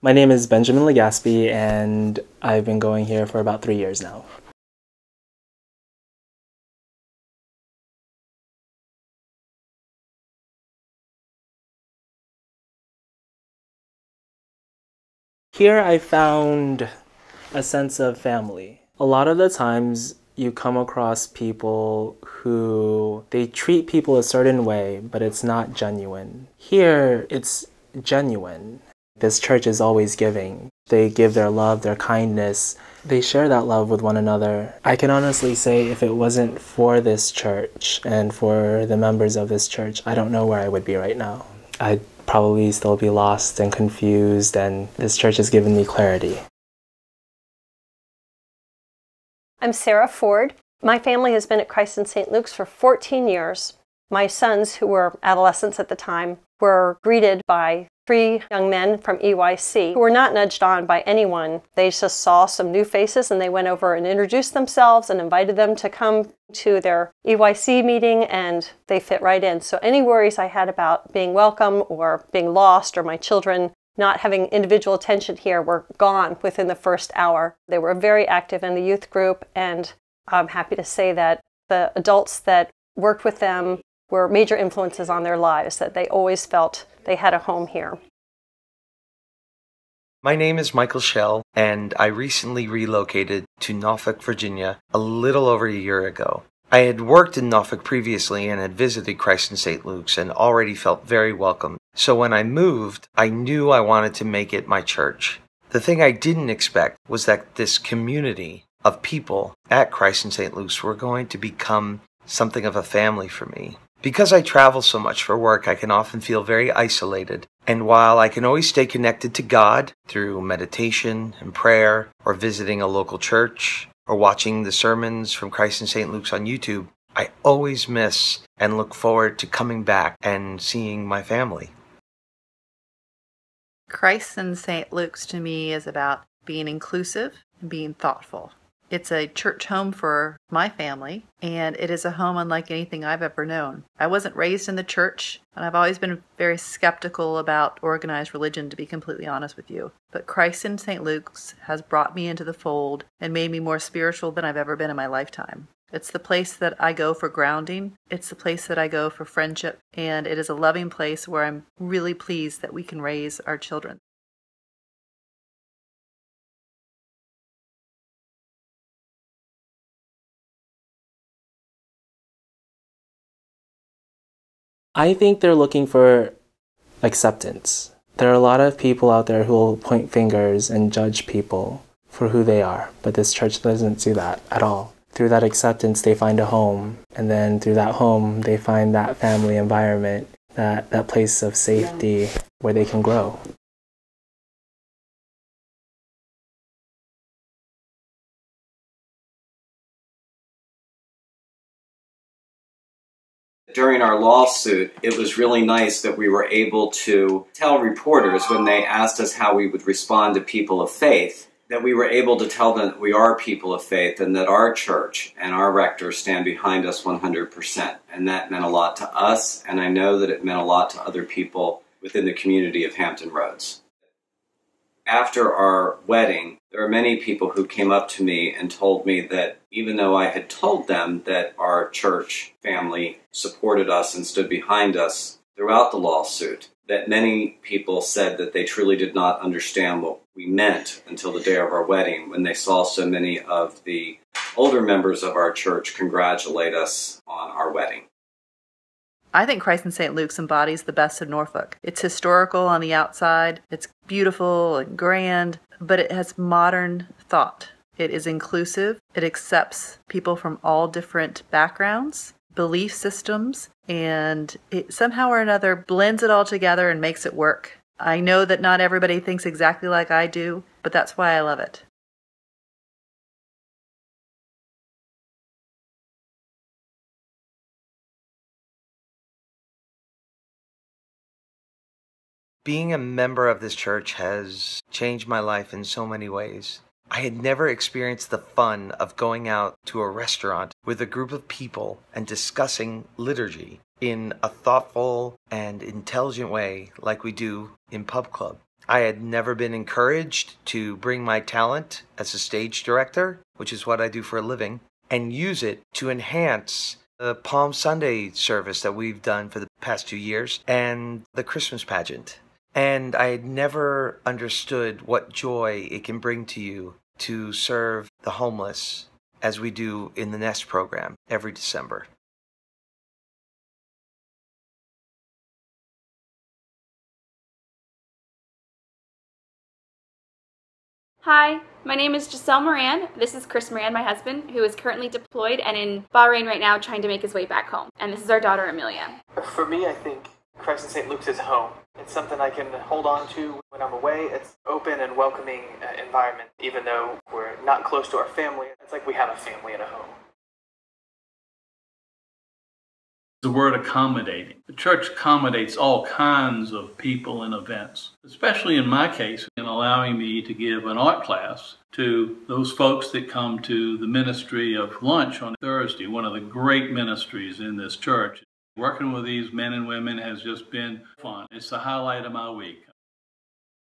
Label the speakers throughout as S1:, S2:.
S1: My name is Benjamin Legaspi, and I've been going here for about 3 years now. Here I found a sense of family. A lot of the times you come across people who they treat people a certain way, but it's not genuine. Here, it's genuine. This church is always giving. They give their love, their kindness. They share that love with one another. I can honestly say if it wasn't for this church and for the members of this church, I don't know where I would be right now. I'd probably still be lost and confused, and this church has given me clarity.
S2: I'm Sarah Ford. My family has been at Christ in St. Luke's for 14 years. My sons, who were adolescents at the time, were greeted by 3 young men from EYC who were not nudged on by anyone. They just saw some new faces and they went over and introduced themselves and invited them to come to their EYC meeting, and they fit right in. So any worries I had about being welcome or being lost or my children not having individual attention here were gone within the first hour. They were very active in the youth group, and I'm happy to say that the adults that worked with them were major influences on their lives, that they always felt they had a home here.
S3: My name is Michael Schell, and I recently relocated to Norfolk, Virginia a little over a year ago. I had worked in Norfolk previously and had visited Christ in St. Luke's and already felt very welcome. So when I moved, I knew I wanted to make it my church. The thing I didn't expect was that this community of people at Christ in St. Luke's were going to become something of a family for me. Because I travel so much for work, I can often feel very isolated. And while I can always stay connected to God through meditation and prayer, or visiting a local church, or watching the sermons from Christ in St. Luke's on YouTube, I always miss and look forward to coming back and seeing my family.
S4: Christ in St. Luke's to me is about being inclusive and being thoughtful. It's a church home for my family, and it is a home unlike anything I've ever known. I wasn't raised in the church, and I've always been very skeptical about organized religion, to be completely honest with you. But Christ in St. Luke's has brought me into the fold and made me more spiritual than I've ever been in my lifetime. It's the place that I go for grounding. It's the place that I go for friendship, and it is a loving place where I'm really pleased that we can raise our children.
S1: I think they're looking for acceptance. There are a lot of people out there who will point fingers and judge people for who they are, but this church doesn't do that at all. Through that acceptance, they find a home, and then through that home, they find that family environment, that place of safety where they can grow.
S5: During our lawsuit, it was really nice that we were able to tell reporters when they asked us how we would respond to people of faith, that we were able to tell them that we are people of faith and that our church and our rector stand behind us 100%. And that meant a lot to us, and I know that it meant a lot to other people within the community of Hampton Roads. After our wedding, there were many people who came up to me and told me that even though I had told them that our church family supported us and stood behind us throughout the lawsuit, that many people said that they truly did not understand what we meant until the day of our wedding, when they saw so many of the older members of our church congratulate us on our wedding.
S4: I think Christ in St. Luke's embodies the best of Norfolk. It's historical on the outside, it's beautiful and grand, but it has modern thought. It is inclusive, it accepts people from all different backgrounds, belief systems, and it somehow or another blends it all together and makes it work. I know that not everybody thinks exactly like I do, but that's why I love it.
S3: Being a member of this church has changed my life in so many ways. I had never experienced the fun of going out to a restaurant with a group of people and discussing liturgy in a thoughtful and intelligent way like we do in Pub Club. I had never been encouraged to bring my talent as a stage director, which is what I do for a living, and use it to enhance the Palm Sunday service that we've done for the past 2 years and the Christmas pageant. And I had never understood what joy it can bring to you to serve the homeless as we do in the Nest program every December.
S6: Hi, my name is Giselle Moran. This is Chris Moran, my husband, who is currently deployed and in Bahrain right now trying to make his way back home. And this is our daughter, Amelia.
S7: For me, I think Christ in St. Luke's is home. It's something I can hold on to when I'm away. It's open and welcoming environment. Even though we're not close to our family, it's like we have a family and a home.
S8: The word accommodating. The church accommodates all kinds of people and events, especially in my case, in allowing me to give an art class to those folks that come to the ministry of lunch on Thursday, one of the great ministries in this church. Working with these men and women has just been fun. It's the highlight of my week.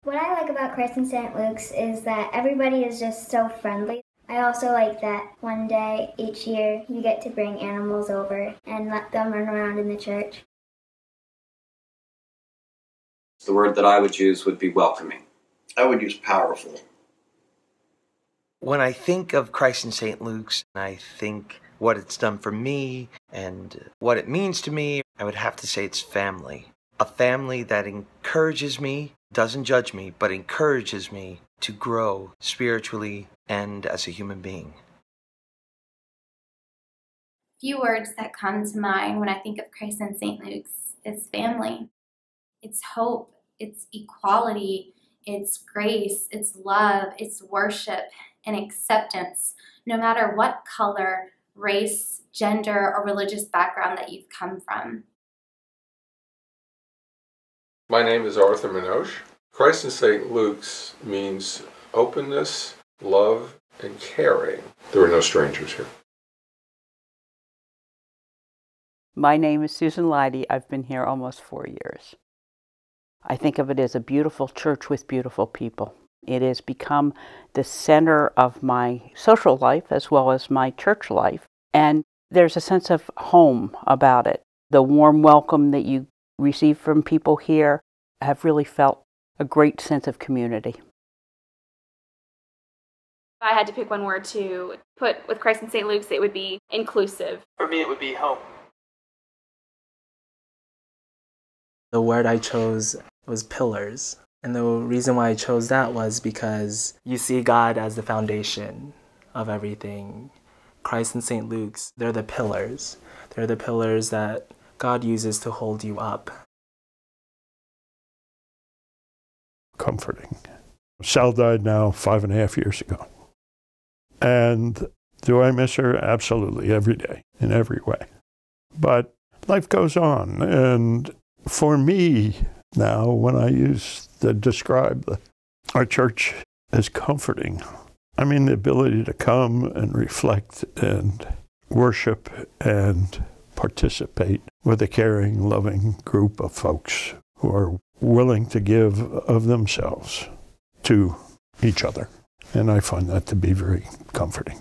S9: What I like about Christ in St. Luke's is that everybody is just so friendly. I also like that one day each year you get to bring animals over and let them run around in the church.
S5: The word that I would use would be welcoming.
S10: I would use powerful.
S3: When I think of Christ in St. Luke's, I think what it's done for me and what it means to me, I would have to say it's family. A family that encourages me, doesn't judge me, but encourages me to grow spiritually and as a human being.
S11: Few words that come to mind when I think of Christ in St. Luke's is family. It's hope, it's equality, it's grace, it's love, it's worship and acceptance, no matter what color, race, gender, or religious background that you've come from.
S12: My name is Arthur Minoche. Christ in St. Luke's means openness, love, and caring. There are no strangers here.
S13: My name is Susan Leidy. I've been here almost 4 years. I think of it as a beautiful church with beautiful people. It has become the center of my social life as well as my church life. And there's a sense of home about it. The warm welcome that you receive from people here have really felt a great sense of community.
S6: If I had to pick one word to put with Christ in St. Luke's, it would be inclusive.
S7: For me, it would be home.
S1: The word I chose was pillars. And the reason why I chose that was because you see God as the foundation of everything. Christ and St. Luke's, they're the pillars. They're the pillars that God uses to hold you up.
S14: Comforting. Sal died now 5.5 years ago. And do I miss her? Absolutely, every day, in every way. But life goes on. And for me now, when I use to describe our church as comforting, I mean the ability to come and reflect and worship and participate with a caring, loving group of folks who are willing to give of themselves to each other. And I find that to be very comforting.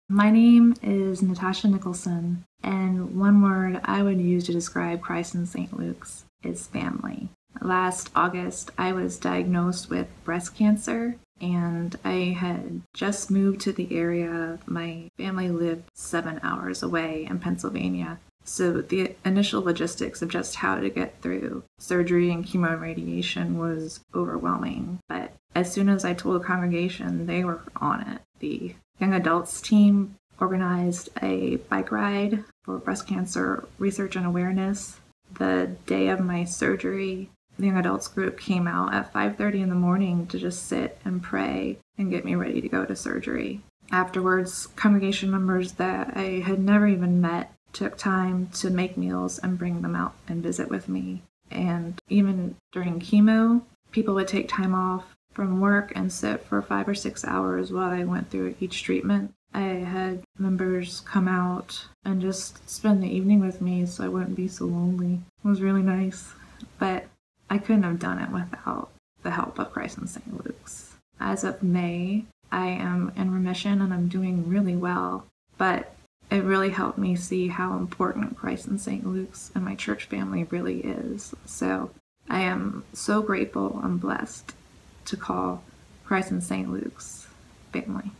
S15: My name is Natasha Nicholson, and one word I would use to describe Christ in St. Luke's is family. Last August, I was diagnosed with breast cancer, and I had just moved to the area. My family lived 7 hours away in Pennsylvania. So the initial logistics of just how to get through surgery and chemo and radiation was overwhelming. But as soon as I told the congregation, they were on it. The young adults team organized a bike ride for breast cancer research and awareness. The day of my surgery, the young adults group came out at 5:30 in the morning to just sit and pray and get me ready to go to surgery. Afterwards, congregation members that I had never even met took time to make meals and bring them out and visit with me. And even during chemo, people would take time off from work and sit for 5 or 6 hours while I went through each treatment. I had members come out and just spend the evening with me so I wouldn't be so lonely. It was really nice. but I couldn't have done it without the help of Christ in St. Luke's. As of May, I am in remission and I'm doing really well, but it really helped me see how important Christ in St. Luke's and my church family really is. So I am so grateful and blessed to call Christ in St. Luke's family.